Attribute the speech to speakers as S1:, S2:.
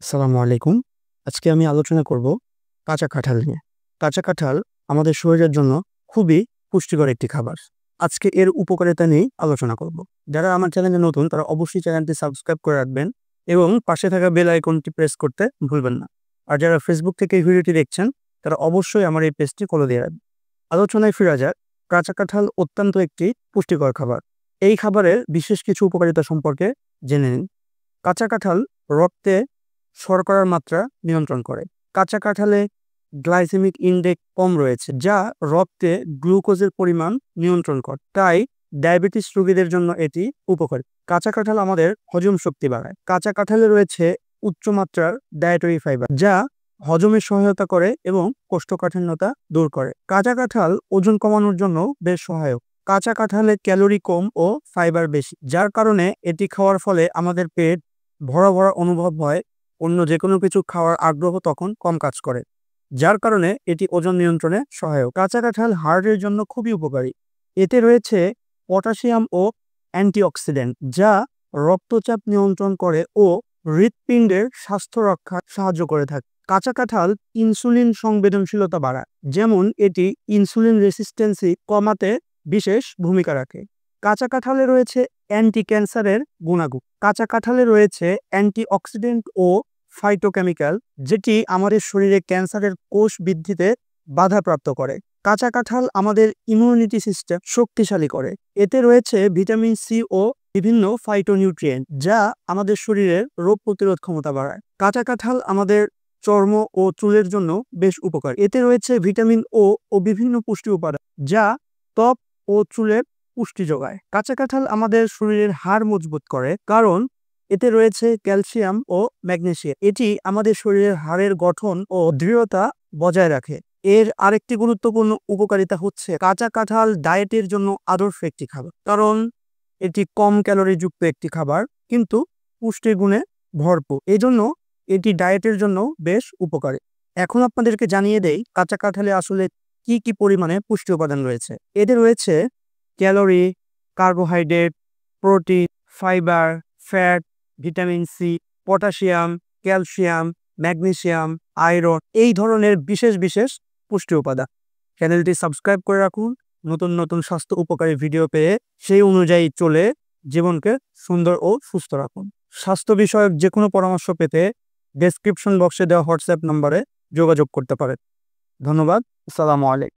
S1: আসসালামু আলাইকুম। আজকে আমি আলোচনা করব কাঁচা কাঁঠাল নিয়ে। কাঁচা কাঁঠাল আমাদের শরীরের জন্য খুবই পুষ্টিকর একটি খাবার। আজকে এর উপকারিতা নিয়েই আলোচনা করব। যারা আমার চ্যানেলে নতুন তারা অবশ্যই চ্যানেলটি সাবস্ক্রাইব করে রাখবেন এবং পাশে থাকা বেল আইকনটি প্রেস করতে ভুলবেন না। আর যারা ফেসবুক থেকে এই ভিডিওটি দেখছেন তারা অবশ্যই আমার এই পেজটি ফলো দিয়ে রাখবেন। আলোচনায় ফিরা যাক। কাঁচা কাঁঠাল অত্যন্ত একটি পুষ্টিকর খাবার। এই খাবারের বিশেষ কিছু উপকারিতা সম্পর্কে জেনে নিন। কাঁচা কাঁঠাল রক্তে শর্করার মাত্রা নিয়ন্ত্রণ করে। কাঁচা কাঁঠালে গ্লাইসেমিক ইনডেক্স কম রয়েছে, যা রক্তে গ্লুকোজের পরিমাণ নিয়ন্ত্রণ করে। তাই ডায়াবেটিস রোগীদের জন্য এটি উপকারী। কাঁচা কাঁঠাল আমাদের হজম শক্তি বাড়ায়। কাঁচা কাঁঠালে রয়েছে উচ্চমাত্রার ডায়েটরি ফাইবার, যা হজমে সহায়তা করে এবং কোষ্ঠকাঠিন্যতা দূর করে। কাঁচা কাঁঠাল ওজন কমানোর জন্য বেশ সহায়ক। কাঁচা কাঁঠালে ক্যালোরি কম ও ফাইবার বেশি, যার কারণে এটি খাওয়ার ফলে আমাদের পেট ভরা ভরা অনুভব হয়। অন্য যে কোনো কিছু খাওয়ার আগ্রহ তখন কম কাজ করে, যার কারণে এটি ওজন নিয়ন্ত্রণে সহায়ক। কাঁচা কাঁঠাল হার্টের জন্য খুবই উপকারী। এতে রয়েছে পটাশিয়াম ও অ্যান্টিঅক্সিডেন্ট, যা রক্তচাপ নিয়ন্ত্রণ করে ও হৃৎপিণ্ডের স্বাস্থ্য রক্ষায় সাহায্য করে থাকে। কাঁচা কাঁঠাল ইনসুলিন সংবেদনশীলতা বাড়ায়, যেমন এটি ইনসুলিন রেসিস্টেন্সি কমাতে বিশেষ ভূমিকা রাখে। কাঁচা কাঁঠালে রয়েছে অ্যান্টি ক্যান্সারের গুণাগুণ। কাঁচা কাঁঠালে রয়েছে অ্যান্টিঅক্সিডেন্ট ও ফাইটোকেমিক্যাল, যেটি আমাদের শরীরে ক্যান্সারের কোষ বৃদ্ধিতে বাধাপ্রাপ্ত করে। কাঁচা কাঁঠাল আমাদের ইমিউনিটি সিস্টেম শক্তিশালী করে। এতে রয়েছে ভিটামিন সি ও বিভিন্ন ফাইটোনিউট্রিয়েন্ট, যা আমাদের শরীরের রোগ প্রতিরোধ ক্ষমতা বাড়ায়। কাঁচা কাঁঠাল আমাদের চর্ম ও চুলের জন্য বেশ উপকারী। এতে রয়েছে ভিটামিন ও বিভিন্ন পুষ্টি উপাদান, যা ত্বক ও চুলের পুষ্টি যোগায়। কাঁচা কাঁঠাল আমাদের শরীরের হাড় মজবুত করে, কারণ এতে রয়েছে ক্যালসিয়াম ও ম্যাগনেসিয়াম। এটি আমাদের শরীরের হাড়ের গঠন ও দৃঢ়তা বজায় রাখে। এর আরেকটি গুরুত্বপূর্ণ উপকারিতা হচ্ছে কাঁচা কাঁঠাল ডায়েটের জন্য আদর্শ একটি খাবার, কারণ এটি কম ক্যালোরি যুক্ত একটি খাবার কিন্তু পুষ্টি গুণে ভরপুর। এজন্য এটি ডায়েটের জন্য বেশ উপকারী। এখন আপনাদেরকে জানিয়ে দেই কাঁচা কাঁঠালে আসলে কি কি পরিমাণে পুষ্টি উপাদান রয়েছে। এতে রয়েছে calorie, carbohydrate, protein, fibre, fat, vitamin C, potassium, calcium, magnesium, iron, এই ধরনের বিশেষ বিশেষ পুষ্টি উপাদান। চ্যানেলটি সাবস্ক্রাইব করে রাখুন নতুন নতুন স্বাস্থ্য উপকারী ভিডিও পেয়ে সেই অনুযায়ী চলে জীবনকে সুন্দর ও সুস্থ রাখুন। স্বাস্থ্য বিষয়ক যে কোনো পরামর্শ পেতে ডেসক্রিপশন বক্সে দেওয়া হোয়াটসঅ্যাপ নম্বরে যোগাযোগ করতে পারেন। ধন্যবাদ। আসসালামু আলাইকুম।